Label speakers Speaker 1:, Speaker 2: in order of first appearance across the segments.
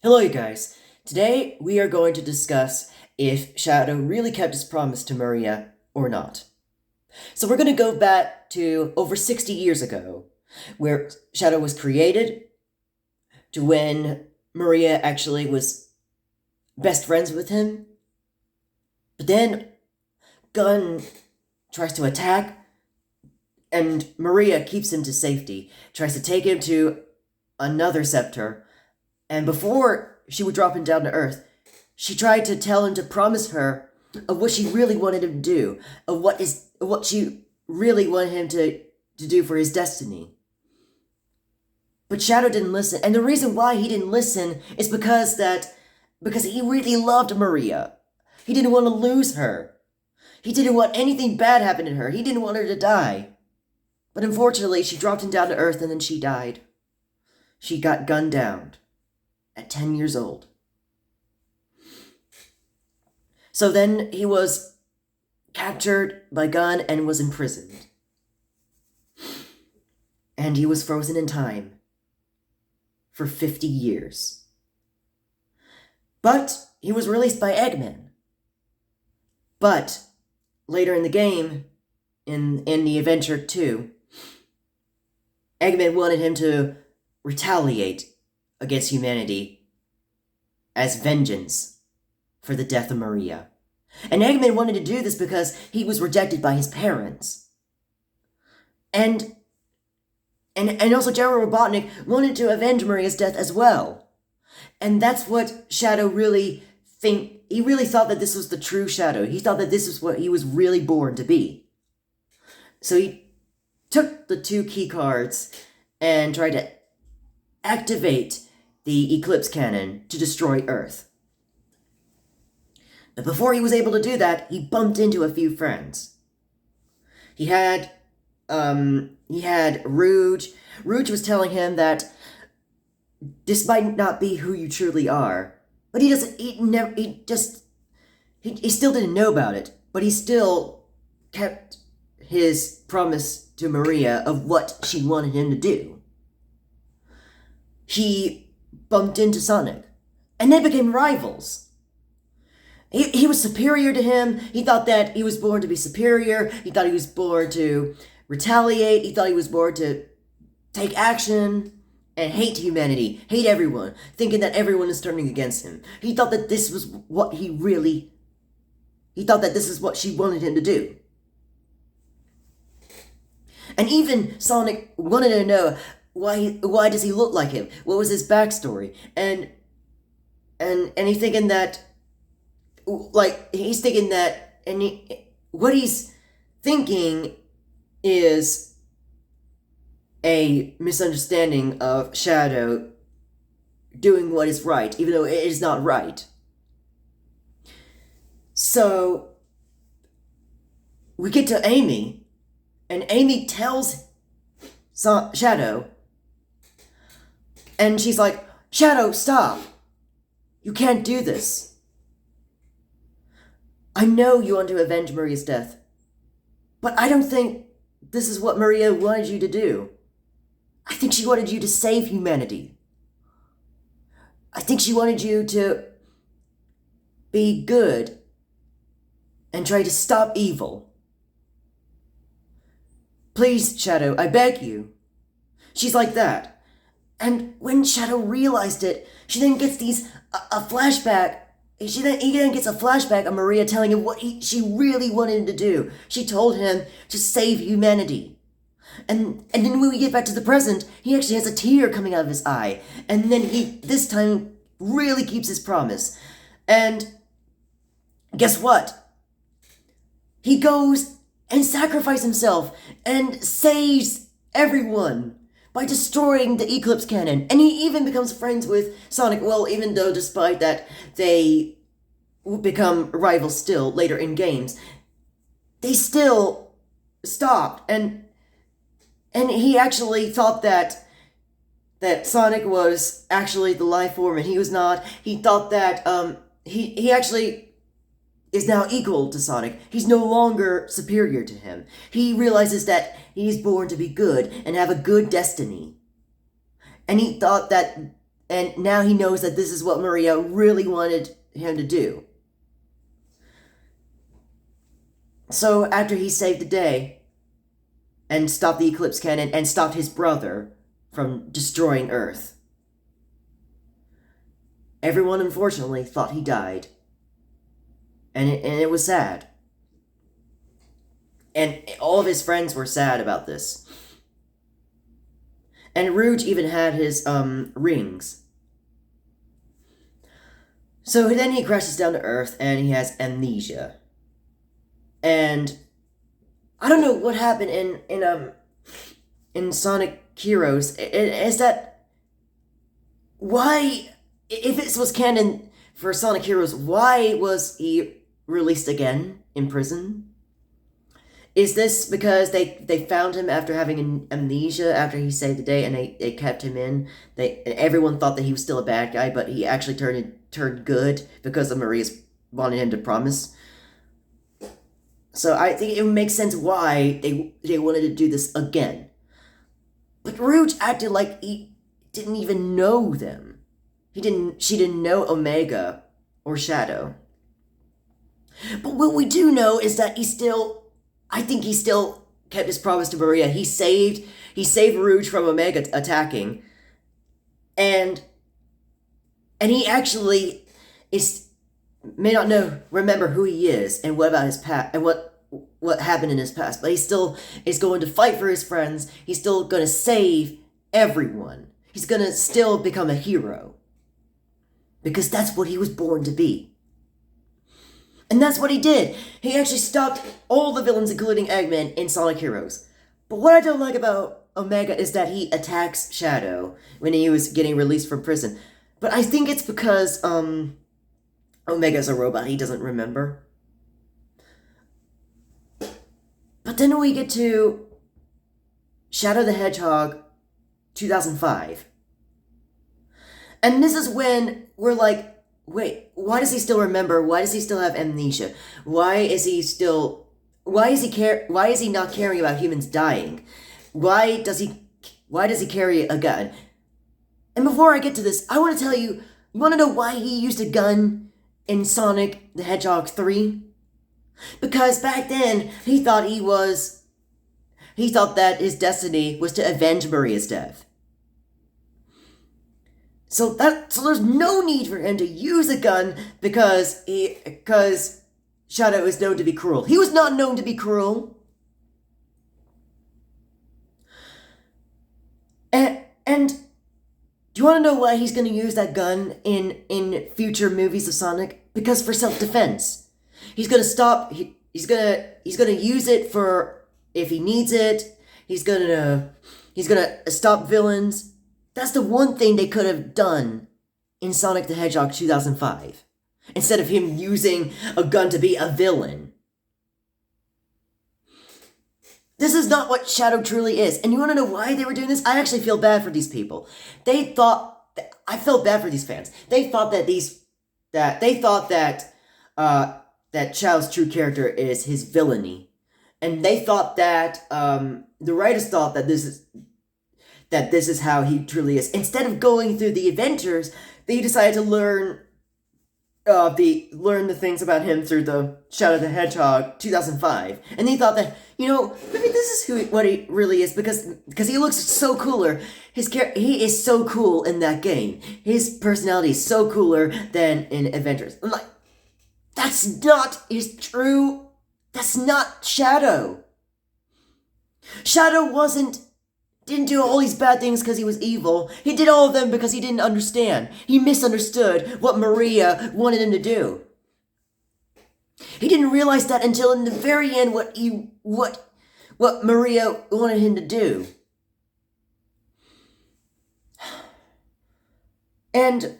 Speaker 1: Hello, you guys. Today we are going to discuss if Shadow really kept his promise to Maria or not. So we're going to go back to over 60 years ago, where Shadow was created, to when Maria actually was best friends with him. But then Gun tries to attack, and Maria keeps him to safety, tries to take him to another scepter, and before she would drop him down to Earth, she tried to tell him to promise her of what she really wanted him to do, of what she really wanted him to do for his destiny. But Shadow didn't listen, and the reason why he didn't listen is because he really loved Maria. He didn't want to lose her. He didn't want anything bad happen to her. He didn't want her to die. But unfortunately, she dropped him down to Earth and then she died. She got gunned down at 10 years old. So then he was captured by Gun and was imprisoned. And he was frozen in time for 50 years. But he was released by Eggman. But later in the game, in the Adventure 2, Eggman wanted him to retaliate against humanity as vengeance for the death of Maria. And Eggman wanted to do this because he was rejected by his parents. And also General Robotnik wanted to avenge Maria's death as well. And that's what Shadow he really thought that this was the true Shadow. He thought that this was what he was really born to be. So he took the two key cards and tried to activate the Eclipse Cannon to destroy Earth. But before he was able to do that, he bumped into a few friends. He had Rouge. Rouge was telling him that this might not be who you truly are, but he still didn't know about it, but he still kept his promise to Maria of what she wanted him to do. He bumped into Sonic, and they became rivals. He was superior to him. He thought that he was born to be superior. He thought he was born to retaliate. He thought he was born to take action and hate humanity, hate everyone, thinking that everyone is turning against him. He thought that this was what he thought that this is what she wanted him to do. And even Sonic wanted to know why does he look like him? What was his backstory? And he's thinking that, what he's thinking is a misunderstanding of Shadow doing what is right, even though it is not right. So we get to Amy, and Amy tells Shadow, and she's like, "Shadow, stop. You can't do this. I know you want to avenge Maria's death, but I don't think this is what Maria wanted you to do. I think she wanted you to save humanity. I think she wanted you to be good and try to stop evil. Please, Shadow, I beg you." She's like that. And when Shadow realized it, she then gets a flashback. He then gets a flashback of Maria telling him what she really wanted him to do. She told him to save humanity. And then when we get back to the present, he actually has a tear coming out of his eye. And then he, this time, really keeps his promise. And guess what? He goes and sacrifices himself and saves everyone by destroying the Eclipse Cannon. And he even becomes friends with Sonic. Well, even though despite that they become rivals still later in games, they still stopped. And he actually thought that Sonic was actually the life form and he was not. He thought that he actually is now equal to Sonic. He's no longer superior to him. He realizes that he's born to be good and have a good destiny. And he thought that And now he knows that this is what Maria really wanted him to do. So after he saved the day and stopped the Eclipse Cannon and stopped his brother from destroying Earth, everyone unfortunately thought he died. And it was sad. And all of his friends were sad about this. And Rouge even had his rings. So then he crashes down to Earth and he has amnesia. And I don't know what happened in Sonic Heroes. Is that why, if this was canon for Sonic Heroes, why was he released again in prison? Is this because they found him after having amnesia after he saved the day and they kept him in? Everyone thought that he was still a bad guy, but he actually turned good because of Maria's wanted him to promise. So I think it makes sense why they wanted to do this again. But Rouge acted like he didn't even know them. She didn't know Omega or Shadow. But what we do know is that I think he still kept his promise to Maria. He saved Rouge from Omega attacking. And he actually may not remember who he is and what about his past and what happened in his past, but he still is going to fight for his friends. He's still going to save everyone. He's going to still become a hero. Because that's what he was born to be. And that's what he did. He actually stopped all the villains, including Eggman, in Sonic Heroes. But what I don't like about Omega is that he attacks Shadow when he was getting released from prison. But I think it's because Omega's a robot. He doesn't remember. But then we get to Shadow the Hedgehog 2005. And this is when we're like, wait, why does he still remember? Why does he still have amnesia? Why is he not caring about humans dying? Why does he carry a gun? And before I get to this, I want to tell you want to know why he used a gun in Sonic the Hedgehog 3? Because back then, he thought that his destiny was to avenge Maria's death. So there's no need for him to use a gun because Shadow is known to be cruel. He was not known to be cruel. And do you want to know why he's going to use that gun in future movies of Sonic? Because for self-defense. He's going to stop. He's going to use it for if he needs it. He's going to stop villains. That's the one thing they could have done in Sonic the Hedgehog 2005. Instead of him using a gun to be a villain. This is not what Shadow truly is. And you want to know why they were doing this? I actually feel bad for these people. I felt bad for these fans. They thought that Shado's true character is his villainy. And they thought that, the writers thought that this is how he truly is. Instead of going through the adventures, they decided to learn the things about him through the Shadow the Hedgehog 2005. And they thought that, maybe this is what he really is because he looks so cooler. He is so cool in that game. His personality is so cooler than in Adventures. I'm like, that's not that's not Shadow. Shadow didn't do all these bad things because he was evil. He did all of them because he didn't understand. He misunderstood what Maria wanted him to do. He didn't realize that until in the very end what Maria wanted him to do. And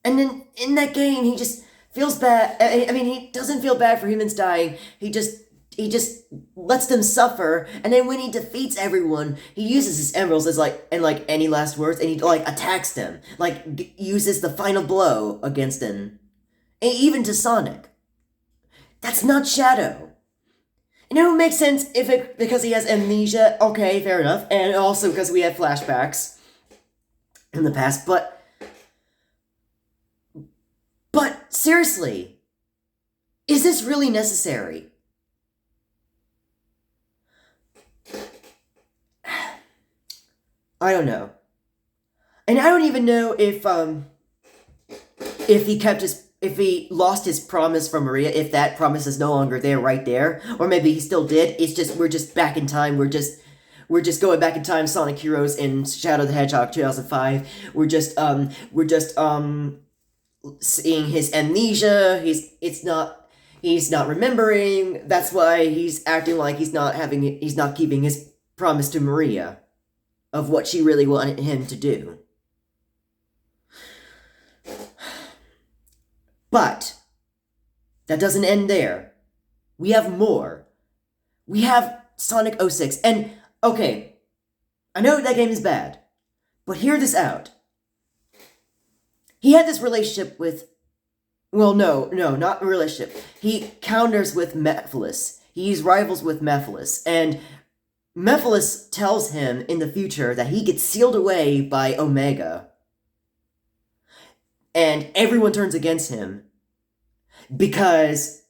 Speaker 1: then in that game he just feels bad. I mean, he doesn't feel bad for humans dying. He just lets them suffer, and then when he defeats everyone, he uses his emeralds as any last words, and he attacks them, uses the final blow against them, and even to Sonic. That's not Shadow. It makes sense because he has amnesia. Okay, fair enough, and also because we have flashbacks. in the past, but seriously, is this really necessary? I don't know. And I don't even know if he lost his promise from Maria, if that promise is no longer there right there, or maybe he still did. It's just we're just back in time. We're just going back in time. Sonic Heroes in Shadow the Hedgehog 2005. We're just seeing his amnesia. He's not remembering. That's why he's acting like he's not keeping his promise to Maria of what she really wanted him to do. But that doesn't end there. We have more. We have Sonic 06. And, okay, I know that game is bad, but hear this out. He had this relationship with... Well, no, not a relationship. He counters with Mephiles. He's rivals with Mephiles. And Mephiles tells him in the future that he gets sealed away by Omega. And everyone turns against him because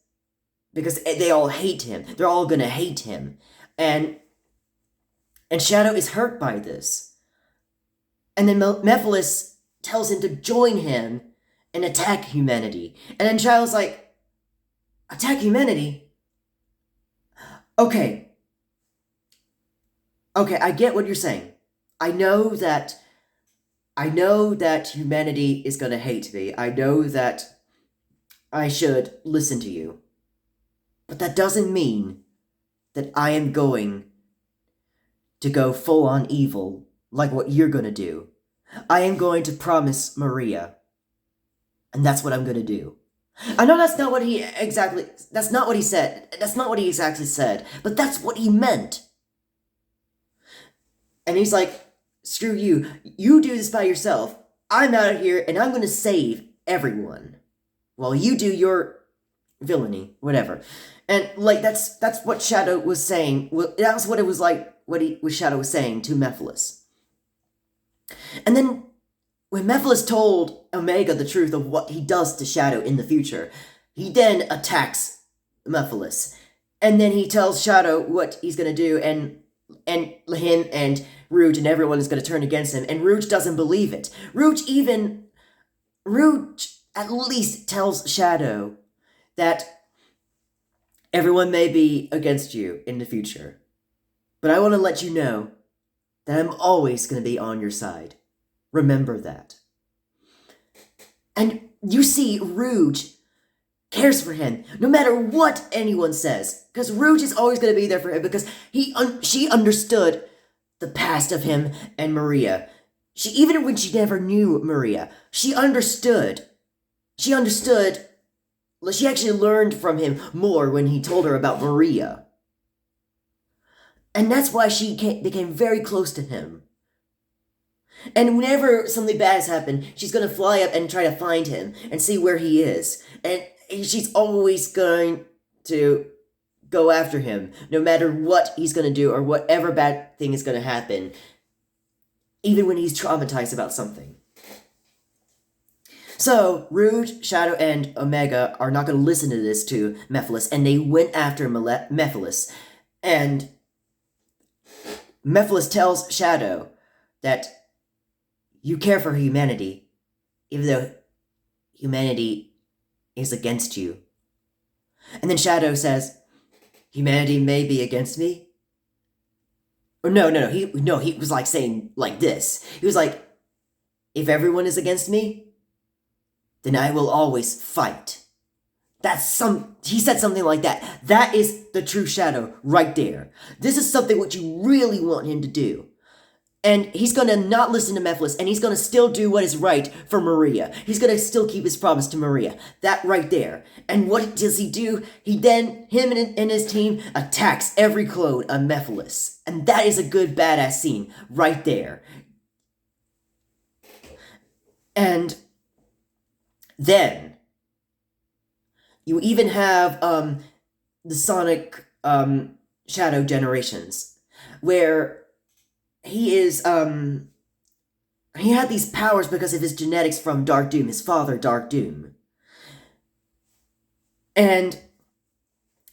Speaker 1: they all hate him. They're all gonna hate him. And Shadow is hurt by this. And then Mephiles tells him to join him and attack humanity. And then Shadow's like, attack humanity? Okay, I get what you're saying. I know that humanity is gonna hate me. I know that I should listen to you. But that doesn't mean that I am going to go full on evil like what you're gonna do. I am going to promise Maria. And that's what I'm gonna do. I know that's not what he exactly said. That's not what he exactly said, but that's what he meant. And he's like, screw you. You do this by yourself. I'm out of here and I'm gonna save everyone. While you do your villainy, whatever. And like that's what Shadow was saying. That was what it was like. What Shadow was saying to Mephiles. And then when Mephiles told Omega the truth of what he does to Shadow in the future, he then attacks Mephiles, and then he tells Shadow what he's gonna do, and him and Rouge and everyone is gonna turn against him. And Rouge doesn't believe it. Rouge at least tells Shadow that everyone may be against you in the future, but I want to let you know that I'm always going to be on your side. Remember that. And you see, Rouge cares for him, no matter what anyone says, because Rouge is always going to be there for him, because she understood the past of him and Maria. Even when she never knew Maria, she understood. She actually learned from him more when he told her about Maria. And that's why she became very close to him. And whenever something bad has happened, she's going to fly up and try to find him and see where he is. And she's always going to go after him, no matter what he's going to do or whatever bad thing is going to happen, even when he's traumatized about something. So, Rouge, Shadow, and Omega are not going to listen to this to Mephiles, and they went after Mephiles. And Mephiles tells Shadow that you care for humanity, even though humanity is against you. And then Shadow says, humanity may be against me? Or no, he was like saying like this. He was like, if everyone is against me, then I will always fight. He said something like that. That is the true Shadow right there. This is something what you really want him to do. And he's gonna not listen to Mephiles, and he's gonna still do what is right for Maria. He's gonna still keep his promise to Maria. That right there. And what does he do? Him and his team attacks every clone of Mephiles. And that is a good badass scene right there. And then you even have the Sonic Shadow generations, where he is He had these powers because of his genetics from Dark Doom, his father, Dark Doom. And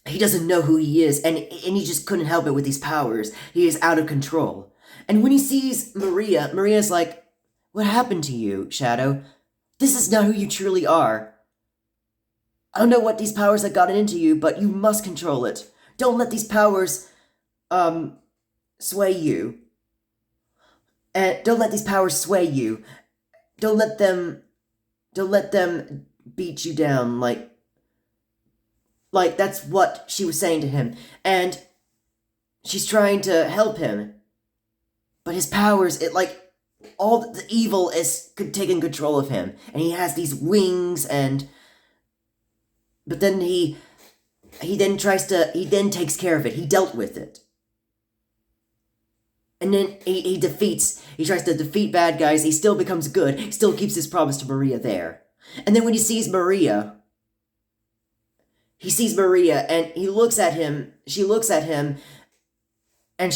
Speaker 1: he doesn't know who he is, and he just couldn't help it with these powers. He is out of control. And when he sees Maria, Maria's like, "What happened to you, Shadow? This is not who you truly are. I don't know what these powers have gotten into you, but you must control it. Don't let these powers, sway you. And don't let these powers sway you. Don't let them beat you down, like that's what she was saying to him. And she's trying to help him. But his powers, all the evil is taking control of him. And he has these wings, but then he then takes care of it. He dealt with it. And then he tries to defeat bad guys. He still becomes good. He still keeps his promise to Maria there. And then when he sees Maria, and he looks at him, she looks at him, and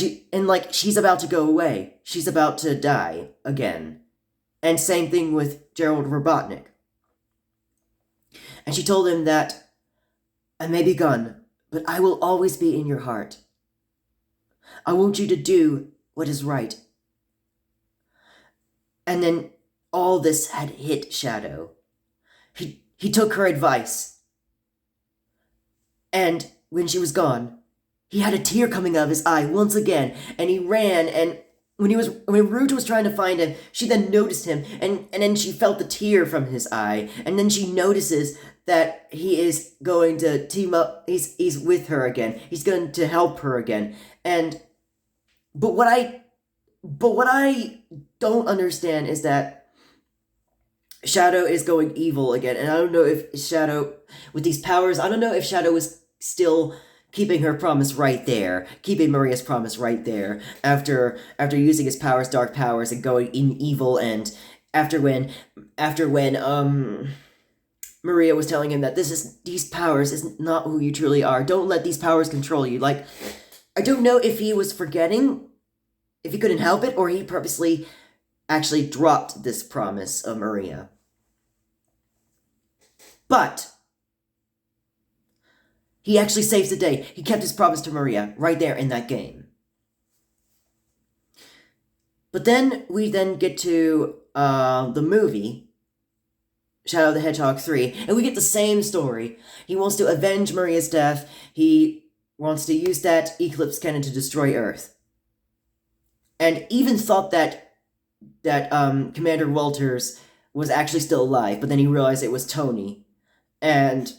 Speaker 1: she's about to go away. She's about to die again. And same thing with Gerald Robotnik. And she told him that, "I may be gone, but I will always be in your heart. I want you to do what is right." And then all this had hit Shadow. He took her advice. And when she was gone, he had a tear coming out of his eye once again, and he ran, and when Rouge was trying to find him, she then noticed him, and then she felt the tear from his eye, and then she notices that he is going to team up, he's with her again, he's going to help her again, but what I don't understand is that Shadow is going evil again, and I don't know if Shadow, with these powers, I don't know if Shadow is still keeping her promise right there, keeping Maria's promise right there, after using his powers, dark powers, and going in evil, and after when Maria was telling him that these powers is not who you truly are. Don't let these powers control you. I don't know if he was forgetting, if he couldn't help it, or he purposely actually dropped this promise of Maria. But he actually saves the day. He kept his promise to Maria right there in that game. But then we get to the movie, Shadow the Hedgehog 3, and we get the same story. He wants to avenge Maria's death. He wants to use that Eclipse cannon to destroy Earth. And even thought that Commander Walters was actually still alive, but then he realized it was Tony. And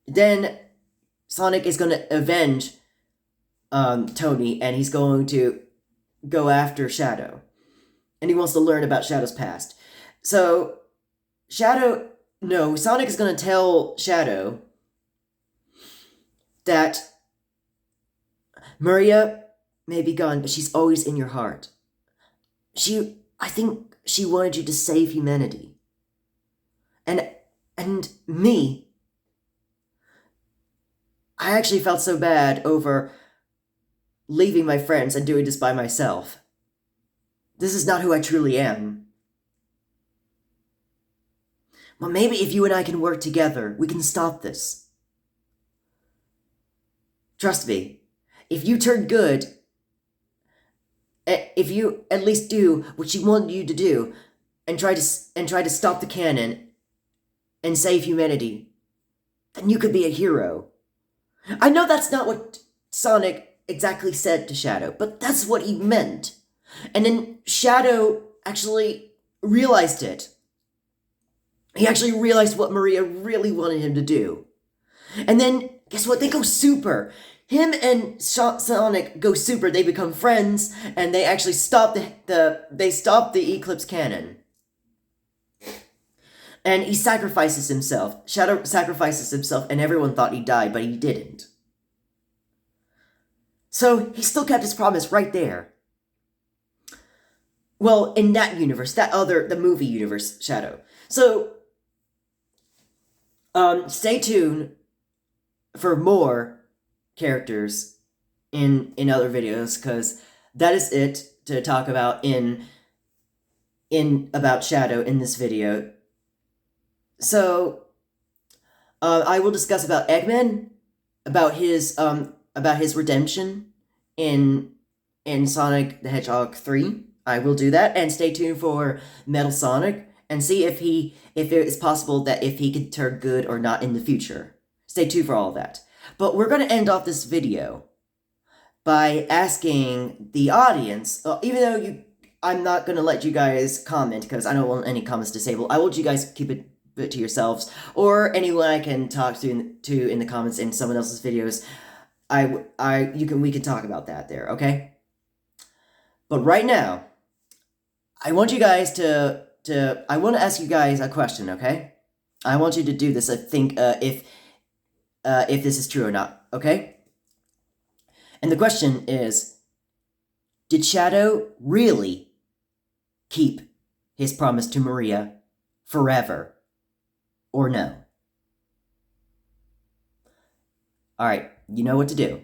Speaker 1: then Sonic is going to avenge Tony, and he's going to go after Shadow. And he wants to learn about Shadow's past. So, Sonic is going to tell Shadow that Maria may be gone, but she's always in your heart. I think she wanted you to save humanity. And me, I actually felt so bad over leaving my friends and doing this by myself. This is not who I truly am. Well, maybe if you and I can work together, we can stop this. Trust me, if you turn good, if you at least do what she wanted you to do, and try to stop the cannon and save humanity, then you could be a hero. I know that's not what Sonic exactly said to Shadow, but that's what he meant. And then Shadow actually realized it. He actually realized what Maria really wanted him to do. And then, guess what? They go super. Him and Sonic go super. They become friends, and they actually stop the Eclipse cannon. And he sacrifices himself. Shadow sacrifices himself, and everyone thought he died, but he didn't. So, he still kept his promise right there. Well, in that universe, the movie universe, Shadow. So, stay tuned for more characters in other videos, because that is it to talk about in about Shadow in this video. So, I will discuss about Eggman, about his redemption in Sonic the Hedgehog 3. I will do that, and stay tuned for Metal Sonic and see if it is possible that if he could turn good or not in the future. Stay tuned for all of that. But we're going to end off this video by asking the audience, even though I'm not going to let you guys comment because I don't want any comments disabled. I want you guys to keep it to yourselves, or anyone I can talk to in the comments in someone else's videos. We can talk about that there, okay? But right now, I want you guys I want to ask you guys a question, okay? I want you to do this. I think if this is true or not, okay? And the question is, did Shadow really keep his promise to Maria forever, or no? Alright, you know what to do.